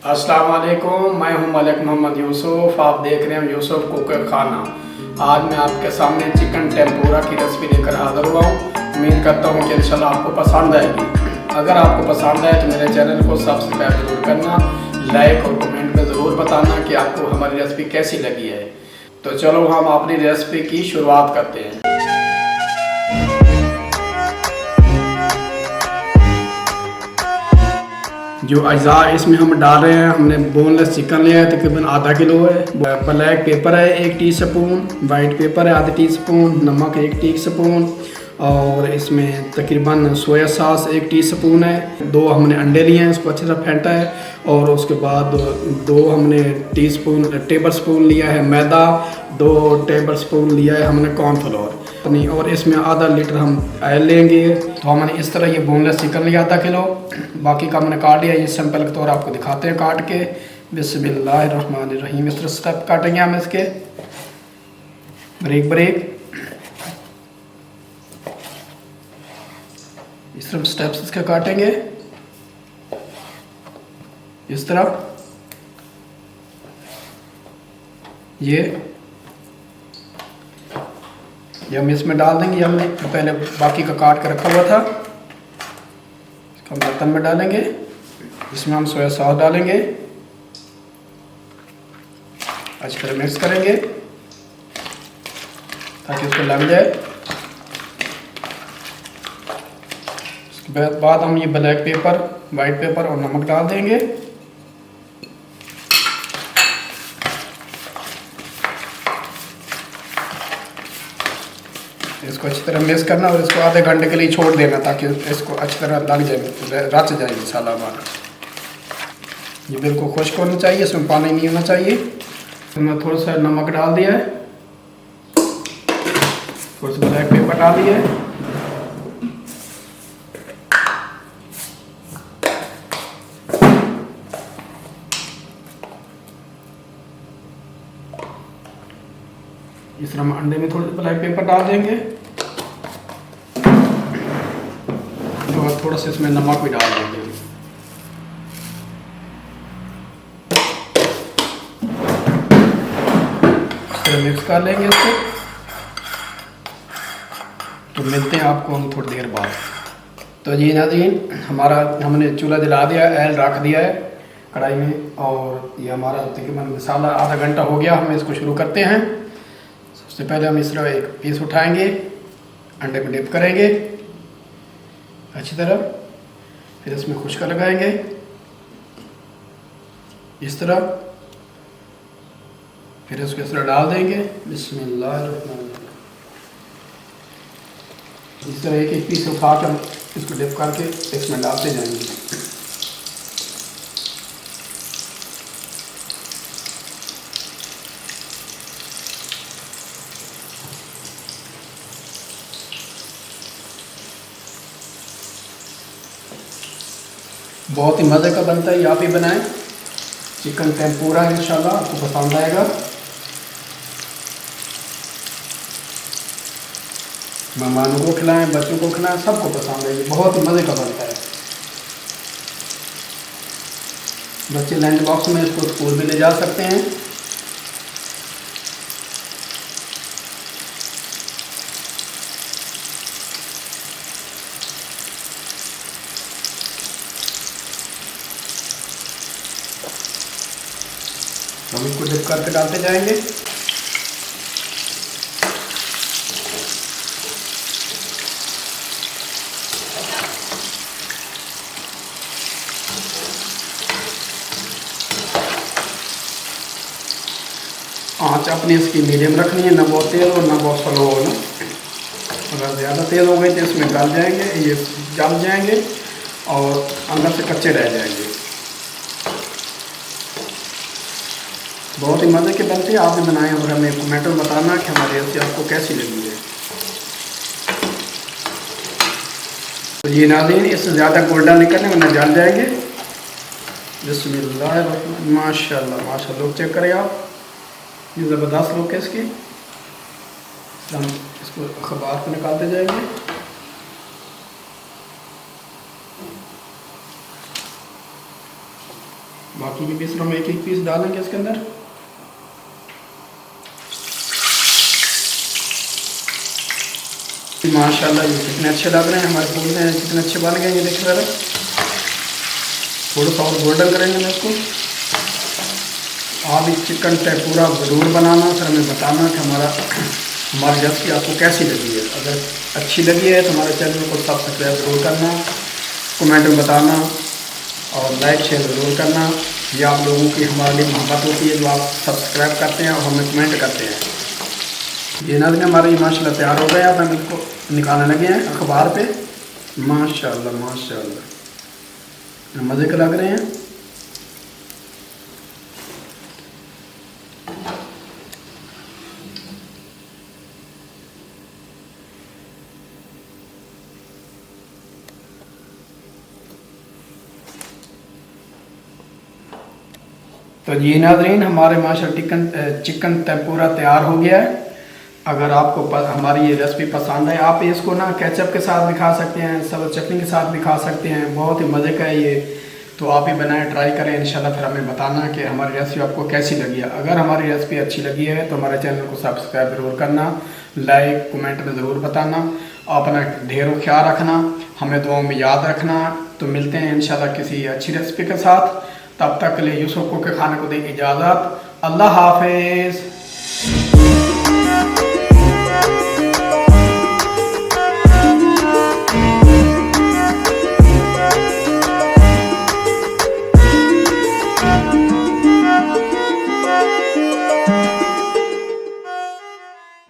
अस्सलाम वालेकुम, मैं हूं मलिक मोहम्मद यूसुफ। आप देख रहे हैं यूसुफ कुक खाना। आज मैं आपके सामने चिकन टेम्पुरा की रेसिपी लेकर हाज़िर हुआ हूँ। उम्मीद करता हूँ कि इंशाल्लाह आपको पसंद आएगी। अगर आपको पसंद आए तो मेरे चैनल को सब्सक्राइब जरूर करना, लाइक और कमेंट में ज़रूर बताना कि आपको हमारी रेसिपी कैसी लगी है। तो चलो हम अपनी रेसिपी की शुरुआत करते हैं। जो अज़ा इसमें हम डाल रहे हैं, हमने बोनलेस चिकन लिया है, तकरीबन आधा किलो है। ब्लैक पेपर है 1 टीस्पून, वाइट पेपर है आधा टीस्पून, नमक 1 टीस्पून और इसमें तकरीबन सोया सॉस 1 टीस्पून है। 2 हमने अंडे लिए हैं, इसको अच्छे से फेंटा है और उसके बाद 2 हमने टेबल स्पून लिया है मैदा, 2 टेबल स्पून लिया है हमने कॉर्नफ्लोर और इसमें आधा लीटर हम ऑयल लेंगे। तो हमने इस तरह ये बोनलेस चिकन लिया आधा किलो, बाकी का हमने काट लिया। ये सैंपल के तौर आपको दिखाते हैं काट के। बिस्मिल्लाहिर्रहमानिर्रहीम। इस तरह स्टेप काटेंगे हम इसके ब्रेक ब्रेक, इस तरह स्टेप्स इसके काटेंगे इस तरह। ये हम इसमें डाल देंगे। हमने पहले बाकी का काट के रखा हुआ था, इसको हम बर्तन में डालेंगे। इसमें हम सोया सॉस डालेंगे, अच्छी तरह मिक्स करेंगे ताकि उसको लग जाए। उसके बाद हम ये ब्लैक पेपर, वाइट पेपर और नमक डाल देंगे। इसको अच्छी तरह मिक्स करना और इसको आधे घंटे के लिए छोड़ देना ताकि इसको अच्छी तरह लग जाए, रच जाए मसाला हमारा। ये बिल्कुल खुश्क होना चाहिए, इसमें पानी नहीं होना चाहिए। हमने थोड़ा सा नमक डाल दिया है, थोड़ा सा ब्लैक पेपर डाल दिया है। इस तरह हम अंडे में थोड़ा सा ब्लैक पेपर डाल देंगे और थोड़ा सा इसमें नमक भी डाल देंगे। मिक्स कर लेंगे इसको। तो मिलते हैं आपको हम थोड़ी देर बाद। तो जी नाज़रीन, हमने चूल्हा जला दिया, ऑयल रख दिया है कढ़ाई में और ये हमारा तकरीबन मसाला आधा घंटा हो गया। हम इसको शुरू करते हैं। सबसे पहले हम इस तरह एक पीस उठाएंगे, अंडे में डिप करेंगे अच्छी तरह, फिर इसमें खुश्का लगाएंगे इस तरह, फिर इसको इस तरह डाल देंगे। बिस्मिल्लाहिर्रहमानिर्रहीम। इस तरह एक एक पीस उठा कर इसको डिप करके इसमें डालते जाएंगे। बहुत ही मज़े का बनता है, आप ही बनाएं। चिकन टेम्पुरा इंशाल्लाह आपको पसंद आएगा। मेहमानों को खिलाएं, बच्चों को खिलाएं, सबको पसंद है। ये बहुत ही मज़े का बनता है। बच्चे लंच बॉक्स में इसको स्कूल में ले जा सकते हैं। हम इसको डिप करके डालते जाएंगे। आँच अपनी इसकी मीडियम रखनी है, ना बहुत तेज़ हो ना बहुत स्लो हो। ना अगर ज़्यादा तेज़ हो गई तो इसमें गल जाएंगे, ये जल जाएंगे और अंदर से कच्चे रह जाएंगे। बहुत ही मज़े के बनते हैं, आप भी बनाएं और हमें कमेंट में बताना कि हमारी रेसिपी आपको कैसी लगी है। तो ये नाज़रीन, इससे ज़्यादा गोल्डन नहीं करने वरना जल जाएंगे। बिस्मिल्लाह, माशाल्लाह माशाल्लाह। लुक चेक करें आप, ये ज़बरदस्त लुक है इसकी। हम इसको अखबार पर निकालते जाएंगे। बाकी के पीस हम एक एक पीस डालेंगे इसके अंदर। माशाल्लाह ये कितने अच्छे लग रहे हैं, हमारे फूल में कितने अच्छे बन गए। ये देखिए ज़रा, थोड़ा सा और गोल्डन करेंगे मैं इसको। आप इस चिकन टेम्पुरा ज़रूर बनाना, फिर हमें बताना कि हमारी रेसिपी आपको कैसी लगी है। अगर अच्छी लगी है तो हमारे चैनल को सब्सक्राइब ज़रूर करना, कमेंट में बताना और लाइक शेयर ज़रूर करना। ये आप लोगों की हमारे लिए मोहब्बत होती है जो आप सब्सक्राइब करते हैं और हमें कमेंट करते हैं। ये नाज़रीन हमारे ये माशाल्लाह तैयार हो गया। अब हम इसको निकालने लगे हैं अखबार पे। माशाल्लाह माशाल्लाह मज़े के लग रहे हैं। तो ये नाज़रीन हमारे माशाल्लाह चिकन टेम्पुरा तैयार हो गया है। अगर आपको हमारी ये रेसिपी पसंद है, आप इसको ना केचप के साथ भी खा सकते हैं, सब चटनी के साथ भी खा सकते हैं। बहुत ही मज़े का है ये, तो आप ही बनाएं, ट्राई करें इंशाल्लाह। फिर हमें बताना कि हमारी रेसिपी आपको कैसी लगी है। अगर हमारी रेसिपी अच्छी लगी है तो हमारे चैनल को सब्सक्राइब ज़रूर करना, लाइक कमेंट में ज़रूर बताना। अपना ढेरों ख्याल रखना, हमें दुआओं में याद रखना। तो मिलते हैं इंशाल्लाह किसी अच्छी रेसिपी के साथ। तब तक के लिए यूसुफ कुक के खाने को दें इजाज़त। अल्लाह हाफिज़।